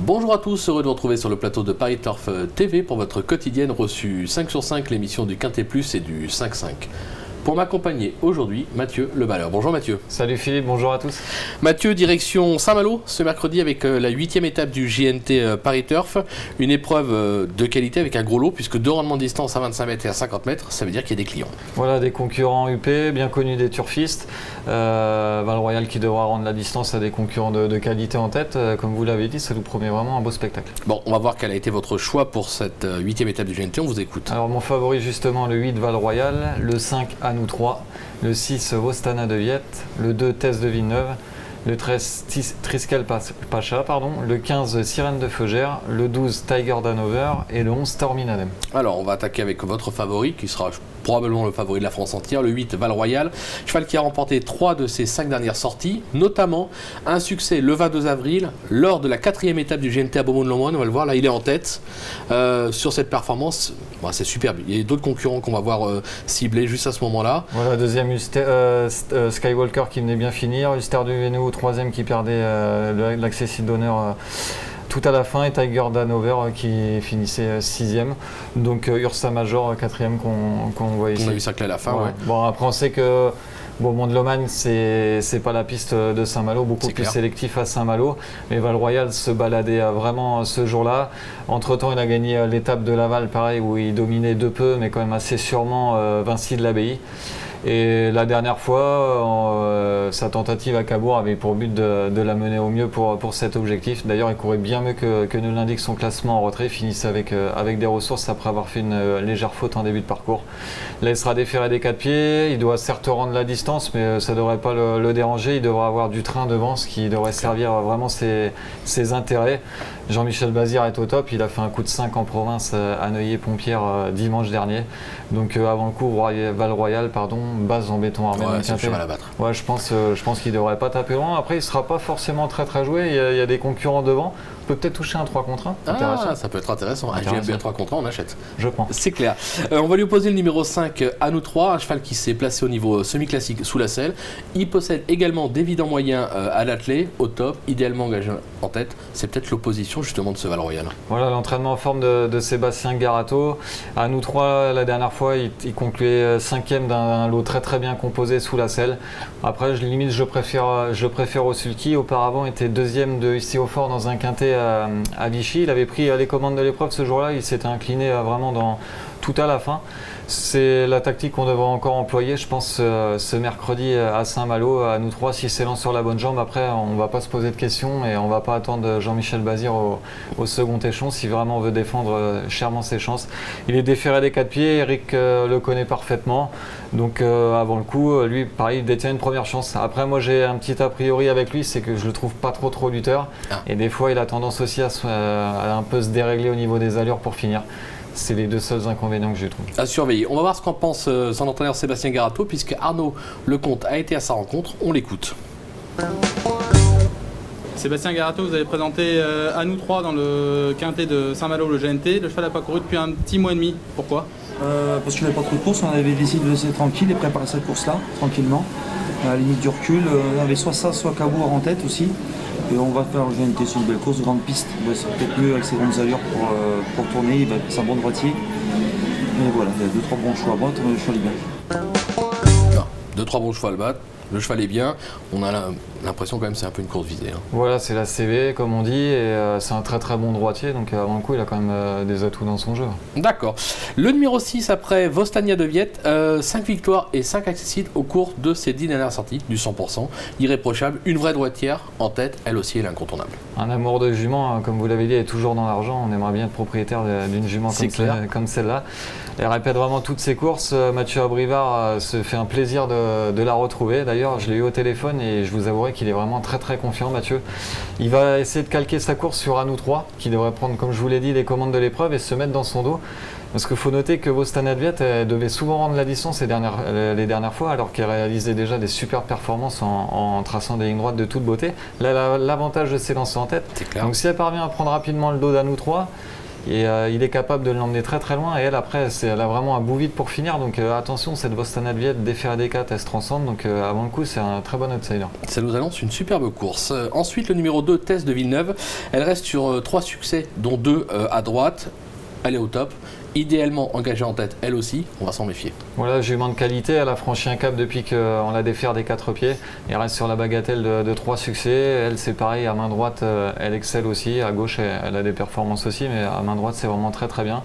Bonjour à tous, heureux de vous retrouver sur le plateau de Paris Turf TV pour votre quotidienne reçue 5 sur 5, l'émission du Quintet Plus et du 5-5. Pour m'accompagner aujourd'hui, Mathieu Levaleur. Bonjour Mathieu. Salut Philippe, bonjour à tous. Mathieu, direction Saint-Malo ce mercredi avec la 8e étape du JNT Paris Turf. Une épreuve de qualité avec un gros lot puisque 2 rendements de distance à 25 mètres et à 50 mètres, ça veut dire qu'il y a des clients. Voilà, des concurrents UP, bien connus des turfistes. Valroyal qui devra rendre la distance à des concurrents de qualité en tête. Comme vous l'avez dit, ça nous promet vraiment un beau spectacle. Bon, on va voir quel a été votre choix pour cette 8e étape du JNT, on vous écoute. Alors mon favori justement, le 8 Valroyal, le 5 à nous 3, le 6 Vostana de Viette, le 2 Tess de Villeneuve, le 13 Triskel Pacha, le 15 Sirène de Feugère, le 12 Tiger d'Hanover et le 11 Torminadem. Alors on va attaquer avec votre favori qui sera probablement le favori de la France entière, le 8 Valroyal, cheval qui a remporté 3 de ses 5 dernières sorties, notamment un succès le 22 avril lors de la 4e étape du GNT à Beaumont-de-Lomoine. On va le voir, là il est en tête sur cette performance. Bon, c'est superbe, il y a d'autres concurrents qu'on va voir ciblés juste à ce moment-là. Voilà, deuxième Skywalker qui venait bien finir, Ulster du Vénéo, troisième qui perdait l'accessible d'honneur tout à la fin, et Tiger d'Hanover qui finissait 6e. Donc Ursa Major 4e qu'on voit ici. On a vu ça à la fin, ouais. Bon, après on sait que Beaumont-de-Lomagne, c'est pas la piste de Saint-Malo, beaucoup plus sélectif à Saint-Malo. Mais Valroyal se baladait vraiment ce jour-là. Entre-temps, il a gagné l'étape de Laval, pareil, où il dominait de peu, mais quand même assez sûrement Vinci de l'Abbaye. Et la dernière fois, sa tentative à Cabourg avait pour but de la mener au mieux pour cet objectif. D'ailleurs, il courait bien mieux que ne l'indique son classement en retrait. Il finissait avec des ressources après avoir fait une légère faute en début de parcours. Là, il sera déféré des 4 pieds. Il doit certes rendre la distance, mais ça ne devrait pas le déranger. Il devra avoir du train devant, ce qui devrait servir vraiment ses intérêts. Jean-Michel Bazir est au top. Il a fait un coup de 5 en province à Neuilly-Pompierre dimanche dernier. Donc avant le coup, Valroyal, base en béton armé. Ouais, c'est le cheval à battre. Ouais, je pense qu'il ne devrait pas taper loin. Après, il ne sera pas forcément très joué. Il y a des concurrents devant. On peut peut-être toucher un 3 contre 1. Ah, ça peut être intéressant. J'ai un 3 contre 1, on achète. Je prends. C'est clair. On va lui opposer le numéro 5 à nous 3, un cheval qui s'est placé au niveau semi-classique sous la selle. Il possède également d'évidents moyens à l'attelé, au top, idéalement engagé en tête. C'est peut-être l'opposition justement de ce Valroyal. Voilà l'entraînement en forme de Sébastien Garato. À nous 3, la dernière fois, il concluait 5e d'un lot très bien composé sous la selle. Après, limite, je préfère au Sulky. Auparavant, il était 2e de ici au fort dans un quintet à Vichy. Il avait pris les commandes de l'épreuve ce jour-là. Il s'était incliné vraiment tout à la fin. C'est la tactique qu'on devrait encore employer, je pense, ce mercredi à Saint-Malo, à nous 3, s'il s'élance sur la bonne jambe. Après, on ne va pas se poser de questions et on ne va pas attendre Jean-Michel Bazir au second échelon si vraiment on veut défendre chèrement ses chances. Il est déféré des 4 pieds, Eric le connaît parfaitement. Donc avant le coup, lui, pareil, il détient une première chance. Après, moi, j'ai un petit a priori avec lui, c'est que je le trouve pas trop lutteur. Et des fois, il a tendance aussi à un peu se dérégler au niveau des allures pour finir. C'est les deux seuls inconvénients que je trouve. À surveiller. On va voir ce qu'en pense son entraîneur Sébastien Garato, puisque Arnaud Lecomte a été à sa rencontre. On l'écoute. Sébastien Garato, vous avez présenté à nous 3 dans le quintet de Saint-Malo, le GNT. Le cheval n'a pas couru depuis un petit mois et demi. Pourquoi? Parce qu'il n'y avait pas trop de courses. On avait décidé de laisser tranquille et préparer cette course-là, tranquillement. À la limite du recul, on avait soit ça, soit Cabourg en tête aussi. Et on va faire le GNT sur une belle course, grande piste. C'est peut-être mieux avec ses grandes allures pour tourner. Il va faire sa bon droitier. Et voilà, il y a 2-3 bons choix à battre. Le cheval est bien. 2-3 bons choix à le battre. Le cheval est bien. On a l'impression quand même que c'est un peu une course visée. Voilà, c'est la CV comme on dit, et c'est un très bon droitier, donc avant le coup il a quand même des atouts dans son jeu. D'accord. Le numéro 6 après Vostania de Viette, 5 victoires et 5 accessibles au cours de ses 10 dernières sorties, du 100%, irréprochable, une vraie droitière en tête, elle aussi elle est incontournable. Un amour de jument, comme vous l'avez dit, est toujours dans l'argent. On aimerait bien être propriétaire d'une jument comme celle-là. Elle répète vraiment toutes ses courses. Mathieu Abrivard se fait un plaisir de la retrouver. D'ailleurs, je l'ai eu au téléphone et je vous avouerai qu'il est vraiment très confiant, Mathieu. Il va essayer de calquer sa course sur Anou 3, qui devrait prendre, comme je vous l'ai dit, les commandes de l'épreuve et se mettre dans son dos. Parce qu'il faut noter que Vostana de Viette devait souvent rendre la distance les dernières fois, alors qu'elle réalisait déjà des super performances en traçant des lignes droites de toute beauté. Là, l'avantage de s'élancer en tête. Donc si elle parvient à prendre rapidement le dos d'Anou 3, Et il est capable de l'emmener très très loin. Et elle, après, elle a vraiment un bout vide pour finir. Donc attention, cette Vostana Viet défait à D4, elle se transcende. Donc avant le coup, c'est un très bon outsider. Ça nous annonce une superbe course. Ensuite, le numéro 2, Tess de Villeneuve. Elle reste sur 3 succès, dont 2 à droite. Elle est au top. Idéalement engagée en tête, elle aussi, on va s'en méfier. Voilà, jument de qualité, elle a franchi un cap depuis qu'on l'a défaire des 4 pieds. Elle reste sur la bagatelle de 3 succès. Elle, c'est pareil, à main droite, elle excelle aussi. À gauche, elle a des performances aussi, mais à main droite, c'est vraiment très très bien.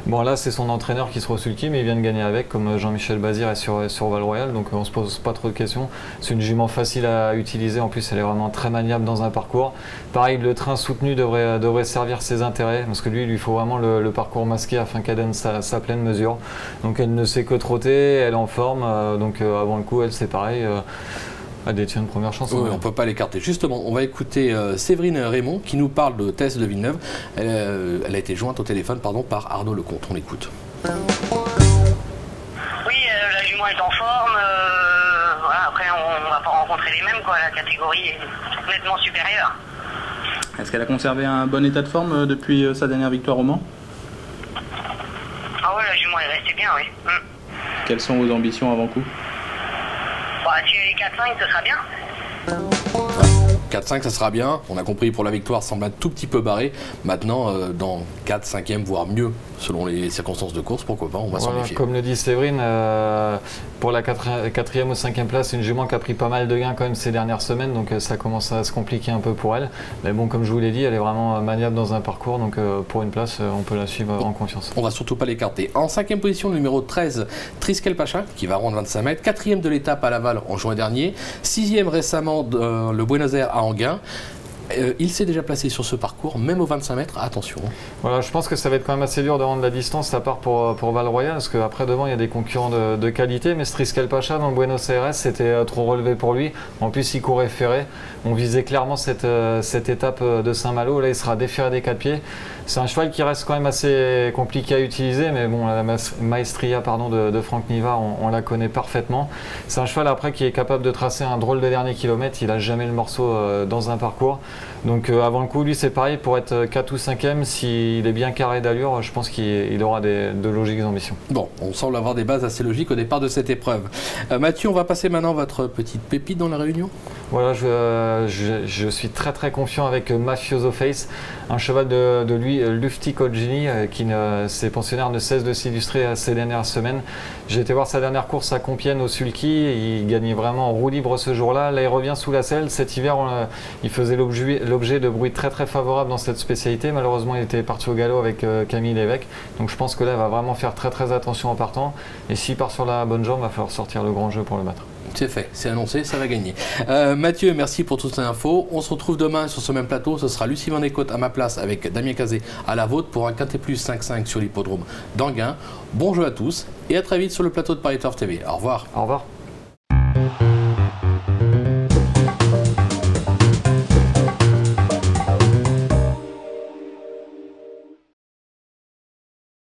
Bon, là, c'est son entraîneur qui se resulquille, mais il vient de gagner avec, comme Jean-Michel Bazir est sur Val-Royal, donc on se pose pas trop de questions. C'est une jument facile à utiliser, en plus, elle est vraiment très maniable dans un parcours. Pareil, le train soutenu devrait servir ses intérêts, parce que lui, il lui faut vraiment le parcours masqué afin qu'elle donne sa pleine mesure. Donc elle ne sait que trotter, elle est en forme, donc avant le coup, elle c'est pareil, elle détient une première chance. Oui, on ne peut pas l'écarter. Justement, on va écouter Séverine Raymond qui nous parle de Tess de Villeneuve. Elle a été jointe au téléphone par Arnaud Lecomte. On l'écoute. Oui, la jument est en forme. Voilà, après, on ne va pas rencontrer les mêmes, quoi. La catégorie est nettement supérieure. Est-ce qu'elle a conservé un bon état de forme depuis sa dernière victoire au Mans? Ah ouais, la jument est restée bien, oui. Quelles sont vos ambitions avant coup? Bah, si elle est 4-5, ce sera bien. 4-5, ça sera bien. On a compris, pour la victoire, semble un tout petit peu barré. Maintenant, dans 4, 5e, voire mieux, selon les circonstances de course, pourquoi pas, on va s'en méfier. Comme le dit Séverine, pour la 4e ou 5e place, c'est une jument qui a pris pas mal de gains quand même ces dernières semaines, donc ça commence à se compliquer un peu pour elle. Mais bon, comme je vous l'ai dit, elle est vraiment maniable dans un parcours, donc pour une place, on peut la suivre en confiance. On va surtout pas l'écarter. En 5e position, le numéro 13, Triskel Pacha, qui va rendre 25 mètres. 4e de l'étape à Laval en juin dernier. 6e récemment, le Buenos Aires à Anguin. Il s'est déjà placé sur ce parcours, même aux 25 mètres, attention. Voilà, je pense que ça va être quand même assez dur de rendre la distance, à part pour Val-Royal, parce qu'après devant il y a des concurrents de qualité, mais Triskel Pacha dans le Buenos Aires, c'était trop relevé pour lui. En plus, il courait ferré. On visait clairement cette étape de Saint-Malo. Là, il sera déféré des 4 pieds. C'est un cheval qui reste quand même assez compliqué à utiliser, mais bon, la maestria de Franck Niva, on la connaît parfaitement. C'est un cheval après qui est capable de tracer un drôle de dernier kilomètre. Il n'a jamais le morceau dans un parcours. Donc avant le coup, lui c'est pareil, pour être 4 ou 5e, s'il est bien carré d'allure, je pense qu'il aura de logiques ambitions. Bon, on semble avoir des bases assez logiques au départ de cette épreuve. Mathieu, on va passer maintenant votre petite pépite dans la réunion. Voilà, je suis très très confiant avec Mafioso Face, un cheval de lui, Lufti Cogini, ses pensionnaires ne cessent de s'illustrer ces dernières semaines. J'ai été voir sa dernière course à Compiègne au Sulky, il gagnait vraiment en roue libre ce jour-là. Là, il revient sous la selle. Cet hiver, il faisait l'objet de bruit très très favorable dans cette spécialité. Malheureusement, il était parti au galop avec Camille Lévesque. Donc je pense que là, il va vraiment faire très très attention en partant. Et s'il part sur la bonne jambe, il va falloir sortir le grand jeu pour le battre. C'est fait, c'est annoncé, ça va gagner. Mathieu, merci pour toutes ces infos. On se retrouve demain sur ce même plateau. Ce sera Lucie Van Écoute à ma place avec Damien Cazé à la vôtre pour un Quintet Plus 5-5 sur l'hippodrome d'Anguin. Bon jeu à tous et à très vite sur le plateau de Paris Turf TV. Au revoir. Au revoir.